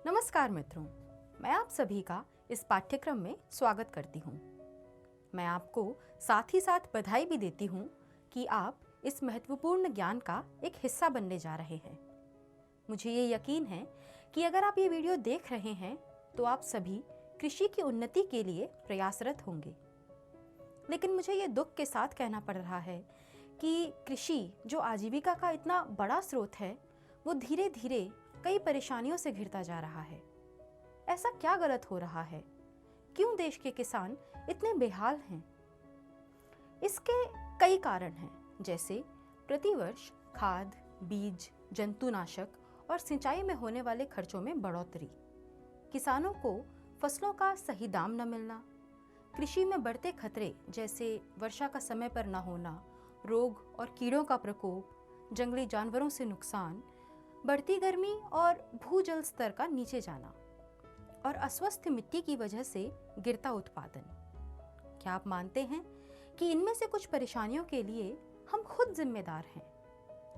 नमस्कार मित्रों, मैं आप सभी का इस पाठ्यक्रम में स्वागत करती हूँ। मैं आपको साथ ही साथ बधाई भी देती हूँ कि आप इस महत्वपूर्ण ज्ञान का एक हिस्सा बनने जा रहे हैं। मुझे ये यकीन है कि अगर आप ये वीडियो देख रहे हैं तो आप सभी कृषि की उन्नति के लिए प्रयासरत होंगे। लेकिन मुझे ये दुख के साथ कहना पड़ रहा है कि कृषि जो आजीविका का इतना बड़ा स्रोत है, वो धीरे धीरे कई परेशानियों से घिरता जा रहा है। ऐसा क्या गलत हो रहा है? क्यों देश के किसान इतने बेहाल हैं? इसके कई कारण हैं, जैसे प्रतिवर्ष खाद, बीज, जंतुनाशक और सिंचाई में होने वाले खर्चों में बढ़ोतरी, किसानों को फसलों का सही दाम न मिलना, कृषि में बढ़ते खतरे जैसे वर्षा का समय पर न होना, रोग और कीड़ों का प्रकोप, जंगली जानवरों से नुकसान, बढ़ती गर्मी और भूजल स्तर का नीचे जाना और अस्वस्थ मिट्टी की वजह से गिरता उत्पादन। क्या आप मानते हैं कि इनमें से कुछ परेशानियों के लिए हम खुद जिम्मेदार हैं,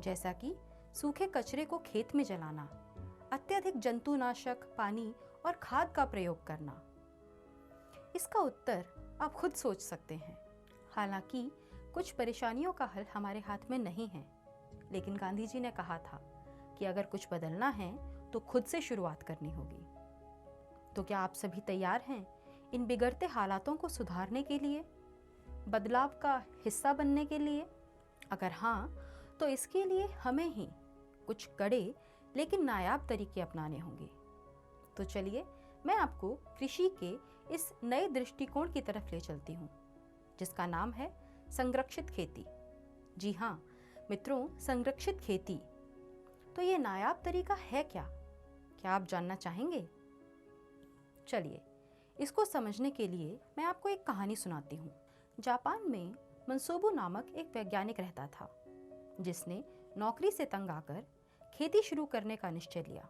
जैसा कि सूखे कचरे को खेत में जलाना, अत्यधिक जंतुनाशक, पानी और खाद का प्रयोग करना? इसका उत्तर आप खुद सोच सकते हैं। हालांकि कुछ परेशानियों का हल हमारे हाथ में नहीं है, लेकिन गांधी जी ने कहा था कि अगर कुछ बदलना है तो खुद से शुरुआत करनी होगी। तो क्या आप सभी तैयार हैं इन बिगड़ते हालातों को सुधारने के लिए, बदलाव का हिस्सा बनने के लिए? अगर हाँ, तो इसके लिए हमें ही कुछ कड़े लेकिन नायाब तरीके अपनाने होंगे। तो चलिए, मैं आपको कृषि के इस नए दृष्टिकोण की तरफ ले चलती हूँ, जिसका नाम है संरक्षित खेती। जी हाँ मित्रों, संरक्षित खेती। तो ये नायाब तरीका है क्या? क्या आप जानना चाहेंगे? चलिए, इसको समझने के लिए मैं आपको एक कहानी सुनाती हूँ। जापान में मनसोबू नामक एक वैज्ञानिक रहता था, जिसने नौकरी से तंग आकर खेती शुरू करने का निश्चय लिया।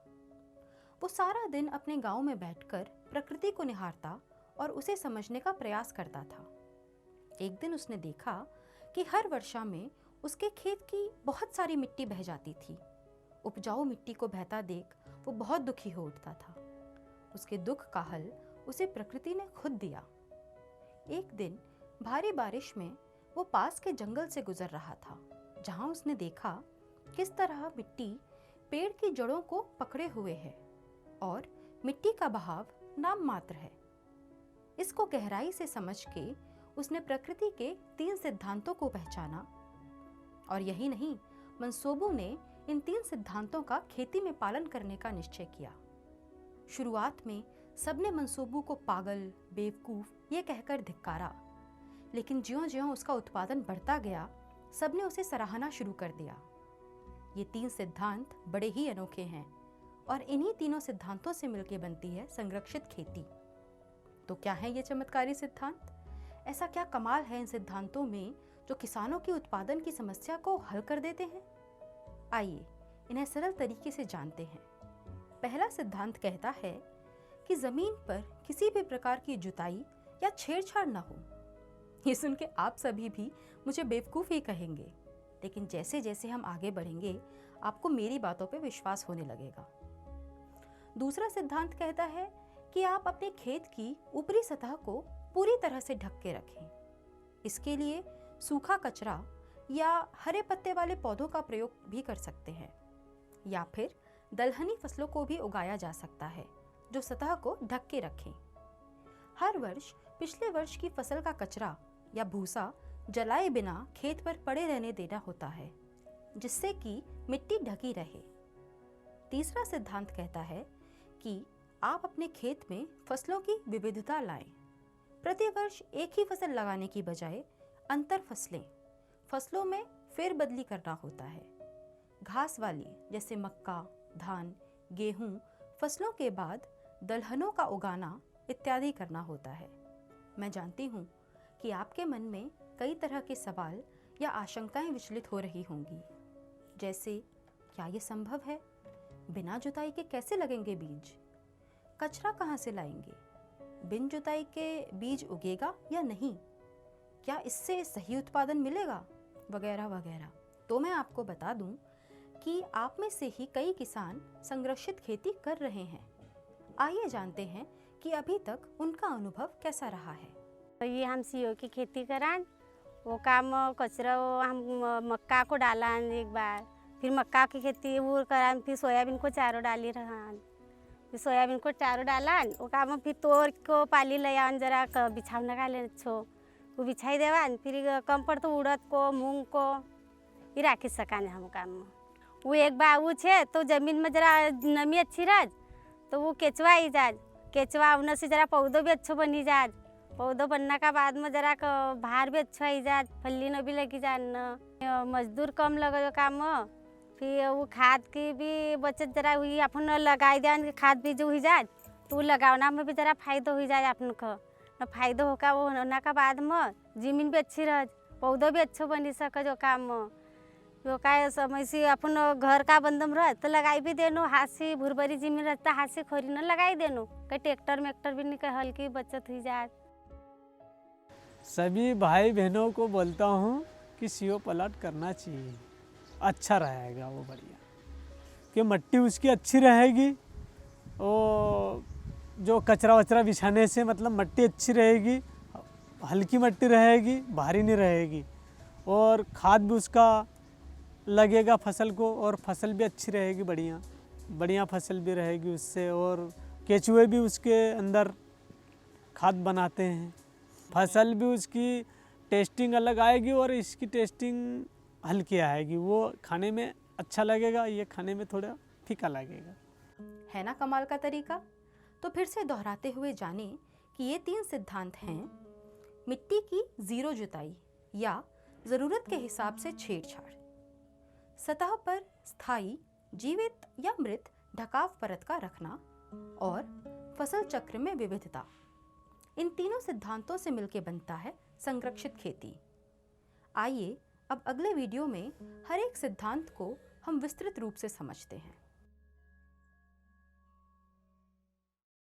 वो सारा दिन अपने गांव में बैठकर प्रकृति को निहारता और उसे समझने का प्रयास करता था। एक दिन उसने देखा कि हर वर्षा में उसके खेत की बहुत सारी मिट्टी बह जाती थी। उपजाऊ मिट्टी को बहता देख वो बहुत दुखी हो उठता था। उसके दुख का हल उसे प्रकृति ने खुद दिया। एक दिन भारी बारिश में वो पास के जंगल से गुजर रहा था, जहां उसने देखा किस तरह मिट्टी पेड़ की जड़ों को पकड़े हुए है और मिट्टी का बहाव नाम मात्र है। इसको गहराई से समझ के उसने प्रकृति के 3 सिद्धांतों को पहचाना। और यही नहीं, मनसोबू ने इन 3 सिद्धांतों का खेती में पालन करने का निश्चय किया। शुरुआत में सबने मनसोबू को पागल, बेवकूफ ये कहकर धिक्कारा, लेकिन ज्यों-ज्यों उसका उत्पादन बढ़ता गया, सबने उसे सराहना शुरू कर दिया। ये 3 सिद्धांत बड़े ही अनोखे हैं और इन्हीं तीनों सिद्धांतों से मिलकर बनती है संरक्षित खेती। तो क्या है ये चमत्कारी सिद्धांत? ऐसा क्या कमाल है इन सिद्धांतों में जो किसानों की उत्पादन की समस्या को हल कर देते हैं? आइए इन्हें सरल तरीके से जानते हैं। पहला सिद्धांत कहता है कि जमीन पर किसी भी प्रकार की जुताई या छेड़छाड़ न हो। ये सुन के आप सभी भी मुझे बेवकूफ़ ही कहेंगे, लेकिन जैसे जैसे हम आगे बढ़ेंगे आपको मेरी बातों पे विश्वास होने लगेगा। दूसरा सिद्धांत कहता है कि आप अपने खेत की ऊपरी सतह को पूरी तरह से ढक के रखें। इसके लिए सूखा कचरा या हरे पत्ते वाले पौधों का प्रयोग भी कर सकते हैं, या फिर दलहनी फसलों को भी उगाया जा सकता है जो सतह को ढक के रखें। हर वर्ष पिछले वर्ष की फसल का कचरा या भूसा जलाए बिना खेत पर पड़े रहने देना होता है, जिससे कि मिट्टी ढकी रहे। तीसरा सिद्धांत कहता है कि आप अपने खेत में फसलों की विविधता लाएं। प्रति वर्ष एक ही फसल लगाने की बजाय अंतर फसलों में फेरबदली करना होता है। घास वाली जैसे मक्का, धान, गेहूं फसलों के बाद दलहनों का उगाना इत्यादि करना होता है। मैं जानती हूँ कि आपके मन में कई तरह के सवाल या आशंकाएं विचलित हो रही होंगी, जैसे क्या ये संभव है? बिना जुताई के कैसे लगेंगे बीज? कचरा कहाँ से लाएंगे? बिन जुताई के बीज उगेगा या नहीं? क्या इससे सही उत्पादन मिलेगा? वगैरह वगैरह। तो मैं आपको बता दूं कि आप में से ही कई किसान संरक्षित खेती कर रहे हैं। आइए जानते हैं कि अभी तक उनका अनुभव कैसा रहा है। तो ये हम सीओ की खेती करान, वो काम कचरा वो हम मक्का को डालान एक बार, फिर मक्का की खेती वो करान, फिर सोयाबीन को चारों डाली रहान, फिर सोयाबीन को चारों डालान, वो काम फिर तोड़ को पाली लयान जरा बिछावना का ले छो वो बिछाई देवान, फिर कम पर तो उड़द को मूंग को ये राखी सकान हम काम। वो एक बार वो छे तो जमीन में जरा नमी अच्छी रह तो वो केचवा ही जाज, केचवा उन से जरा पौधो भी अच्छो बनी जाज, पौधो बनने का बाद में जरा भार भी अच्छा ही जाज, फल्ली न भी लगी जान, मजदूर कम लगे काम, फिर वो खाद की भी बचत जरा हुई, अपन लगाई दें खाद बीज हुई जाए तो लगावना में भी जरा फायदा हुई जाए अपन को, न फायदा होगा वो होने का बाद में जमीन भी अच्छी रह, पौधो भी अच्छो बनी सके जो काम जो का समय से अपन घर का बंदम रह तो लगाई भी देनो, हाथ से भुरभरी जमीन रहता हाथ से खोरी न लगाई देनो, कहीं ट्रैक्टर मेक्टर भी नहीं हल्की बचत हुई जाए। सभी भाई बहनों को बोलता हूँ कि सीओ प्लाट करना चाहिए, अच्छा रहेगा वो बढ़िया, कि मिट्टी उसकी अच्छी रहेगी और जो कचरा वचरा बिछाने से मतलब मिट्टी अच्छी रहेगी, हल्की मिट्टी रहेगी, भारी नहीं रहेगी, और खाद भी उसका लगेगा फसल को, और फसल भी अच्छी रहेगी, बढ़िया बढ़िया फसल भी रहेगी उससे, और केचुए भी उसके अंदर खाद बनाते हैं, फसल भी उसकी टेस्टिंग अलग आएगी और इसकी टेस्टिंग हल्की आएगी, वो खाने में अच्छा लगेगा, ये खाने में थोड़ा फीका लगेगा। है ना कमाल का तरीका। तो फिर से दोहराते हुए जाने कि ये 3 सिद्धांत हैं: मिट्टी की जीरो जुताई या ज़रूरत के हिसाब से छेड़छाड़, सतह पर स्थायी जीवित या मृत ढकाव परत का रखना, और फसल चक्र में विविधता। इन तीनों सिद्धांतों से मिलकर बनता है संरक्षित खेती। आइए अब अगले वीडियो में हर एक सिद्धांत को हम विस्तृत रूप से समझते हैं।